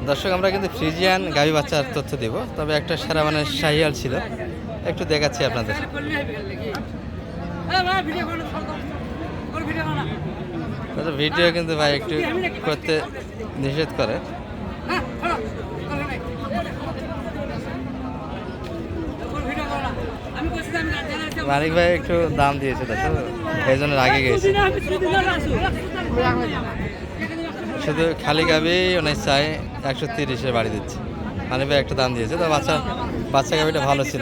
দর্শক আমরা কিন্তু ফ্রিজিয়ান গাভী বাচ্চার তথ্য দিব, তবে একটা সেরা মানের শাহিয়াল ছিল, একটু দেখাচ্ছি আপনাদের। ভিডিও কিন্তু ভাই একটু করতে নিষেধ করে। মানিক ভাই একটু দাম দিয়েছে দর্শক, এই জন্য রাগে গেছে। শুধু খালি গাভি অনেক চাই 130-এ বাড়ি দিচ্ছে। মানিক ভাই একটা দাম দিয়েছে, তো বাচ্চা গাভিটা ভালো ছিল।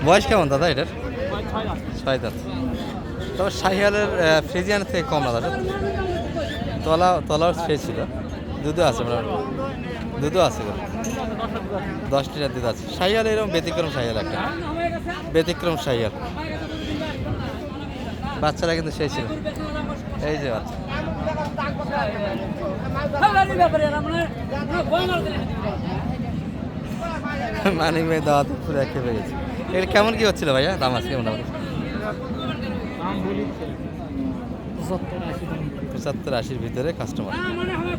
বয়স কেমন দাদা এটার? 6 দাঁত। তবে শাহিয়ালের ফ্রিজিয়ান থেকে কম না দাদা, তলাও সেই ছিল, দুধও আছে, দুধও আছে, 10 লিটার দুধ আছে। শাহিয়াল এরকম ব্যতিক্রম শাহিয়াল, একটা ব্যতিক্রম শাহিয়াল। বাচ্চারা কিন্তু সেই ছিল, এই যে বাচ্চা। মানিক ভাই দাওয়াতে পুরো খেপে গেছে। এটা কেমন কি হচ্ছিল ভাইয়া দাম আজকে? মোটামুটি 75-80-র ভিতরে কাস্টমার,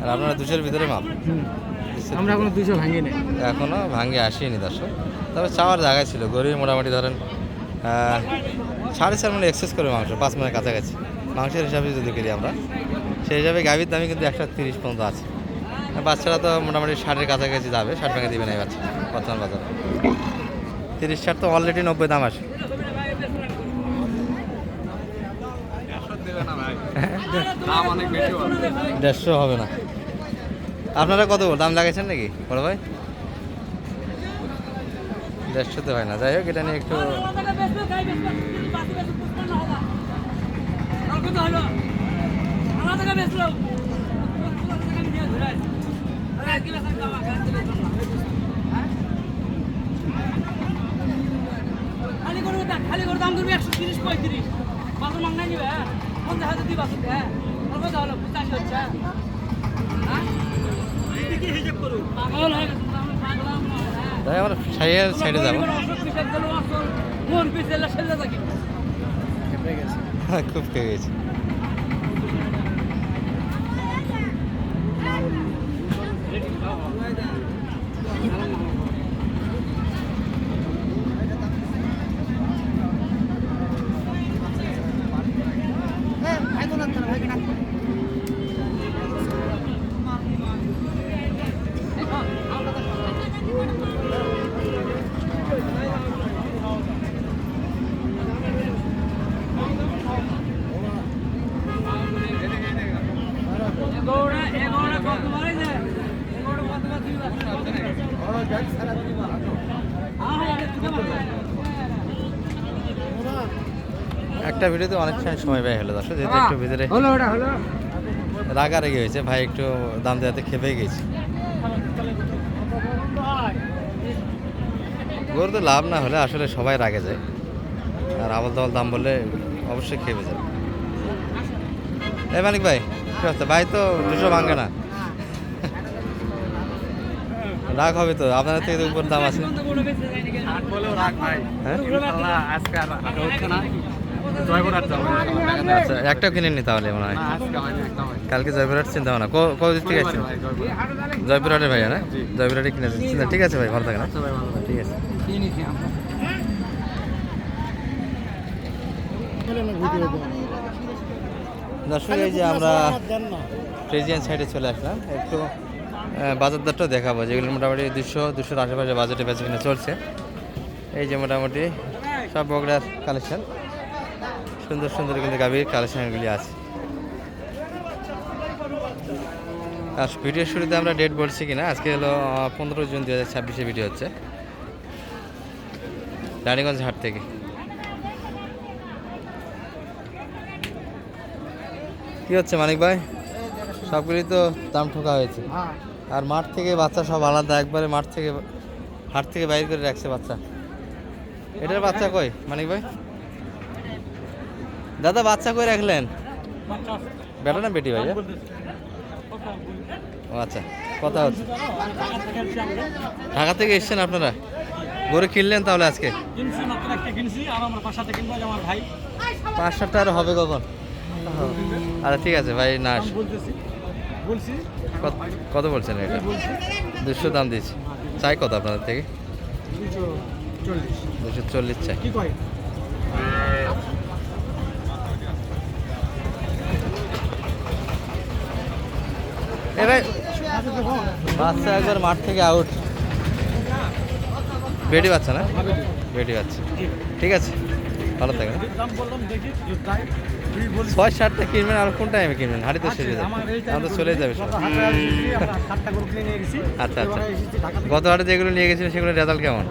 আর আপনারা 200-এর ভিতরে মাপ। আমরা এখনো 200 ভাঙিনি, এখনো ভাঙে আসেনি দর্শক। তবে চাওয়ার জায়গায় ছিল, গরিব মোটামুটি ধরেন 4.5 মনে এক্সেস করে মাংস, 5 মনের কাছাকাছি মাংসের হিসাবে যদি করি আমরা, সেই হিসাবে গাভীর দামই কিন্তু 130 পর্যন্ত আছে। বাচ্চারা তো মোটামুটি 60-এর কাছাকাছি যাবে, 60 ভাঙে দিবে না এই বাচ্চা বর্তমান বাজারে। 30-60 তো অলরেডি 90 দাম আসে। দেড়শো হবে না। আপনারা কত দাম লাগাইছেন নাকি বড় ভাই? 150-তে হয় না। যাই হোক, এটা নিয়ে একটু খালি করে দাম করবি 130-35 মাত্র মাংনাই নিবে। 50,000 দিবা হ্যাঁ, অল্প তাহলে 85 হচ্ছে। তাই আমরা সাইডে যাবো। খুব খেয়ে গেছি। একটা ভিডিওতে অনেক সময় ব্যয় হলো দর্শক, যেহেতু একটু ভিতরে রাগারাগি হয়েছে, ভাই একটু দাম দেওয়াতে খেপে গেছি। গরু তো লাভ না হলে আসলে সবাই রাগে যায়, আর আবল তাবল দাম বললে অবশ্যই খেপে যায়। এই মানিক ভাই কি হচ্ছে? ভাই তো 200 ভাঙে না, রাগ হবে তো, আপনাদের থেকে উপর দাম আছে। আচ্ছা, একটাও কিনে নি তাহলে মনে হয়। কালকে জয়পুরহাট চিন্তা ভাবনা কদিন থেকে আসছেন? জয়পুরহাটের ভাইয়া না, জয়পুরহাটে কিনে চিন্তা। ঠিক আছে ভাই, ভালো থাকেন। ঠিক আছে। দর্শক, এই যে আমরা ফ্রিজিয়ান সাইডে চলে আসলাম, একটু বাজার দরটাও দেখাবো, যেগুলো মোটামুটি 200-200-র আশেপাশে বাজেটে বেচে কিনে চলছে। এই যে মোটামুটি সব বগড়ার কালেকশন, সুন্দর সুন্দর কিন্তু গাভীর কালেকশনগুলি আছে। আর ভিডিওর শুরুতে আমরা ডেট বলছি কিনা, আজকে হলো 15 জুন 2026-এ ভিডিও হচ্ছে রানীগঞ্জ হাট থেকে। কি হচ্ছে মানিক ভাই? সবগুলি তো দাম ঠোকা হয়েছে, আর মাঠ থেকে বাচ্চা সব আলাদা, একবারে মাঠ থেকে হাট থেকে বাইর করে রাখছে বাচ্চা। এটার বাচ্চা কই মানিক ভাই? দাদা বাচ্চা কই রাখলেন? বেটা না বেটি ভাইয়া? ও আচ্ছা, কথা হচ্ছে। ঢাকা থেকে এসেছেন আপনারা, গরু কিনলেন তাহলে আজকে? কিনছি, মাত্র একটা কিনছি, আর আমার বাসাতে কিনবো, আমার ভাই 5-7টা আর হবে কখন? আচ্ছা ঠিক আছে ভাই, না বলছি কত বলছেন এটা? 200 দাম দিয়েছি। চাই কত আপনাদের থেকে? 240 চাই। কি কয়? এ ভাই, বাচ্চা একবার মাঠ থেকে আউট। বেডি বাচ্চা না? বেডি বাচ্চা। ঠিক আছে, ভালো থাকেন। দাম বললাম, দেখি যদি তাই তুই বলিস। 6-7টা কিনবেন, আর কোন টাইমে কিনবেন? হাড়ি তো শেষ হয়ে যাবে, আমাদের চলে যাবে সব। আচ্ছা আচ্ছা, গত হাটে যেগুলো নিয়ে গেছিলেন সেগুলো রেজাল্ট কেমন?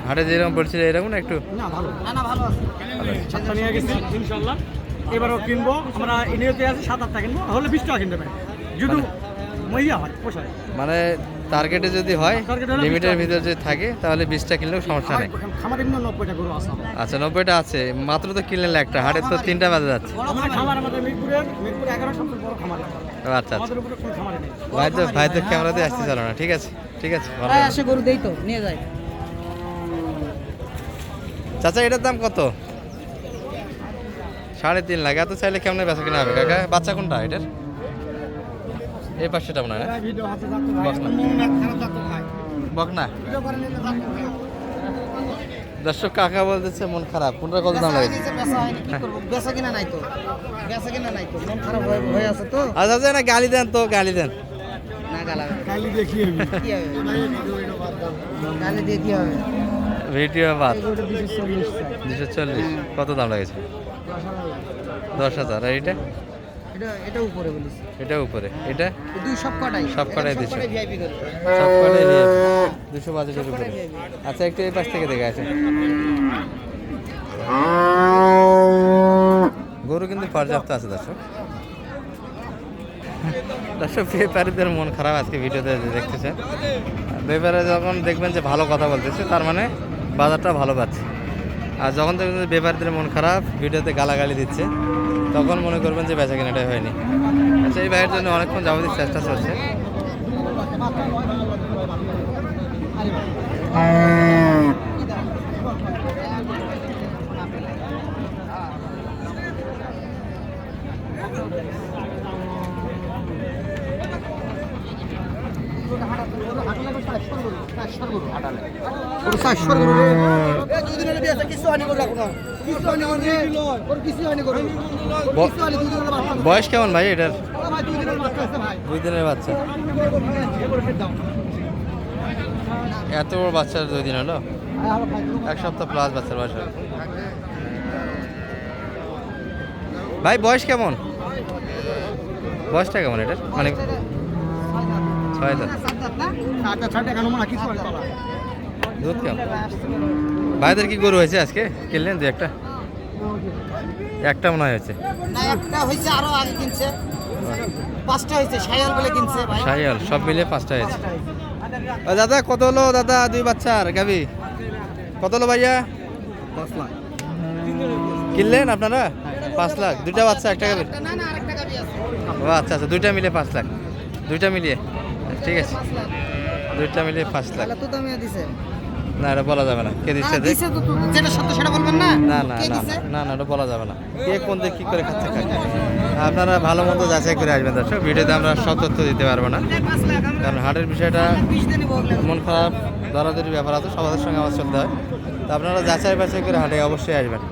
হাটে যেরকম বলছিল এরকম না একটু? সাতটা নিয়ে গেছি ইনশাল্লাহ, এবারও কিনবো। আমরা ইনিয়তে আছে 7-8টা কিনবো, হলে 20 টাকা কিনতে পারি যদি মইয়া হয়, পোষায়। মানে টার্গেটে যদি হয়, Target হলে লিমিটের 20 টাকা। ভিতরে যদি থাকে তাহলে 20টা কিনলেও সমস্যা নেই। খামার এমনি 90টা গরু আছে। আচ্ছা, 90টা আছে, মাত্র তো কিনলেন একটা, হাটের তো 3টা বাজে যাচ্ছে। আমাদের খামার, আমাদের মিরপুর 11 সবচেয়ে বড় খামার। ও আচ্ছা আচ্ছা, আমাদের উপরে কোনো খামারে নেই। ভাই তো ক্যামেরাতে আসতে চালো না। ঠিক আছে ঠিক আছে, ভালো হ্যাঁ, থাকবেন। আসে গরু দেই তো, নিয়ে যায়। চাচা এটার দাম কত? 3.5 লাখ। এত চাইলে কেমন বেচা কিনা হবে কাকা? বাচ্চা কোনটা এটার? এই পাশেটা মনে হয় না? ভিডিও হাতে যাচ্ছে ভাই, বকনা। মন না খারাপ যাচ্ছে ভাই। বকনা। ভিডিও করে নিলে যাচ্ছে ভাই। দর্শক কাকা বলতেছে মন খারাপ। কোনটা কত দাম লাগে? বেচা কিনা নাই তো, মন খারাপ হয়ে আছে তো। আচ্ছা আচ্ছা, না গালি দেন তো, গালি দেন। না গালা কালি দেখি আমি। কি হবে? গালি দিয়ে কি হবে? ভিডিও বাদ। এই গরুটা 240 চাই। 240 কত দাম লাগেছে? 10,000। আর এটা? এটা উপরে বলিস, এটা উপরে, এটা দুই সব কটাই দিছো। ভিআইপি করে। সব কটাই নিয়ে 200 বাজেটের উপরে। আচ্ছা, একটু এই পাশ থেকে দেখে আসেন। গরু কিন্তু পর্যাপ্ত আছে দর্শক। দর্শক, ব্যাপারীদের মন খারাপ আজকে ভিডিওতে দেখতেছেন। ব্যাপারে যখন দেখবেন যে ভালো কথা বলতেছে, তার মানে বাজারটা ভালো পাচ্ছে। আর যখন দেখবেন যে ব্যাপারীদের মন খারাপ, ভিডিওতে গালাগালি দিচ্ছে, তখন মনে করবেন যে বেচা কেনাটাই হয়নি। আচ্ছা, এই ভাইয়ের জন্য অনেকক্ষণ যাবতীয় চেষ্টা চলছে। বয়স কেমন ভাই এটার? 2 দিনের বাচ্চা। এত বড় বাচ্চার 2 দিন হলো? 1 সপ্তাহ প্লাস বাচ্চার বয়স হলো। ভাই বয়স কেমন? বয়সটা কেমন এটার? মানে 6 দাঁত। দুধ কেমন? ভাইদের কি গরু হয়েছে আজকে? কিনলেন 2-1টা? একটা মনে হয় হয়েছে। না, একটা হইছে, আরো আগে কিনছে। 5টা হইছে, শায়াল বলে কিনছে ভাই। শাহিয়াল সব মিলে 5টা হয়েছে। ও দাদা, কত হলো দাদা 2 বাচ্চার গাবি? কত হলো ভাইয়া? 10 লাখ। কিনলেন আপনারা? 5 লাখ। 2টা বাচ্চা, একটা গাবি? না না, আরেকটা গাবি আছে। ও আচ্ছা আচ্ছা, 2টা মিলে 5 লাখ। 2টা মিলিয়ে ঠিক আছে, 2টা মিলিয়ে 5 লাখ। তাহলে তো দামে দিছে। না, এটা বলা যাবে না। কে দিচ্ছে? দিছে তো, যেটা সত্য সেটা বলবেন না। না না কে না দিছে? না না, এটা বলা যাবে না। কে কোন দিক কী করে খাচ্ছে খাচ্ছে। আপনারা ভালো মন্দ যাচাই করে আসবেন দর্শক। ভিডিওতে আমরা সব তথ্য দিতে পারবো না, 5 লাখ আমরা কারণ হাটের বিষয়টা 20 দিনই বললে। মন খারাপ, দরাদরি ব্যাপার আছে, সবার সঙ্গে আমার চলতে হয়। তো আপনারা যাচাই বাছাই করে হাটে অবশ্যই আসবেন,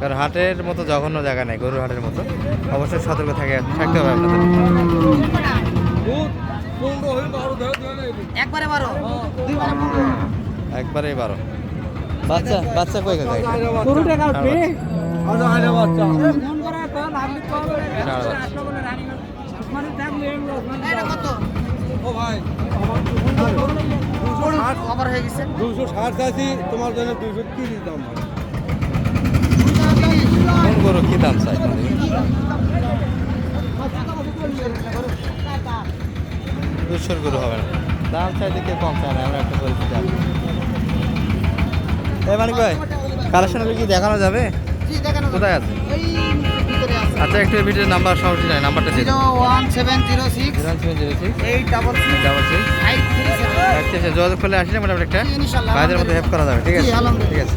কারণ হাটের মতো জঘন্য জায়গা নেই, গরুর হাটের মতো। অবশ্যই সতর্ক থাকতে হবে আপনাদের। একবারে 12, দুইবারে 15। একবারেই 12। বাচ্চা বাচ্চা কই কাকা? গরুটা কাটবে। আরে বাচ্চা। মন করে তো লাগলি তো হবে। ষাঁড় বাচ্চা। মানে দেখলে এটা কত? ও ভাই, খবর হয়ে গেছে। 260 চাইছি, তোমার জন্য 230 দাম। কোন গরু কি দাম চাই? 200 গরু হবে না, দাম চাইতে কেউ কম চায় না, আমরা একটা পরিস্থিতি আছে। এই মানে কই কালেকশন কি দেখানো যাবে? জি, দেখানো যাবে। কোথায় আছে? এই ভিতরে আছে। আচ্ছা একটু ভিডিওর নাম্বার সরাসরি নাই নাম্বারটা দিয়ে 01706 0706 866 66 537 যোগাযোগ করলে আসলে মোটামুটি একটা ইনশাআল্লাহ ভাইদের মধ্যে হেল্প করা যাবে ঠিক আছে জি, আলহামদুলিল্লাহ। ঠিক আছে